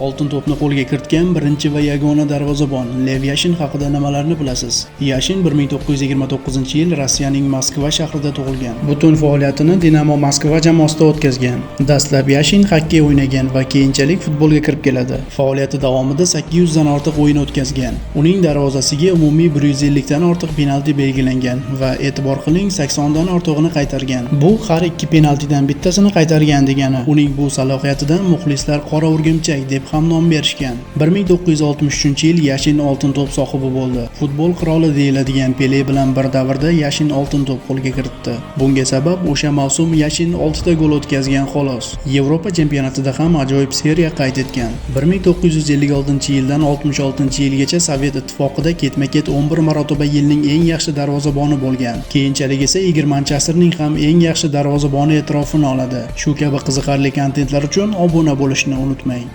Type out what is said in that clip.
Oltin to'pni qo'lga kiritgan birinchi va yagona darvozabon Lev Yashin haqida nimalarni bilasiz? Yashin 1929-yil Rossiyaning Moskva shahrida tug'ilgan. Butun faoliyatini Dinamo Moskva jamoasida o'tkazgan. Dastlab Yashin xokkey o'ynagan va keyinchalik futbolga kirib keladi. Faoliyati davomida 800 dan ortiq o'yin o'tkazgan. Uning darvozasiga umumiy 150 dan ortiq penalti belgilangan va e'tibor qiling 80 dan ortig'ini qaytargan. Bu har ikki penaltidan bittasini qaytargan degani. Uning bu salohiyatidan muxlislar qora o'rgimchak deb ham nom berishgan. 1963-yil Yashin oltin to'p sohibi bo'ldi. Futbol qiroli deyiladigan Pele bilan bir davrda Yashin oltin to'p qo'lga kiritdi. Bunga sabab o'sha mavsum Yashin 6 ta gol o'tkazgan xolos. Yevropa chempionatida ham ajoyib seriya qayd etgan. 1956-yildan 66-yilgacha Sovet ittifoqida ketma-ket 11 marotaba yilning eng yaxshi darvozaboni bo'lgan. Keyinchalik esa Igor Manchesterning ham eng yaxshi darvozaboni e'tirofini oladi. Shu kabi qiziqarli kontentlar uchun obuna bo'lishni unutmang.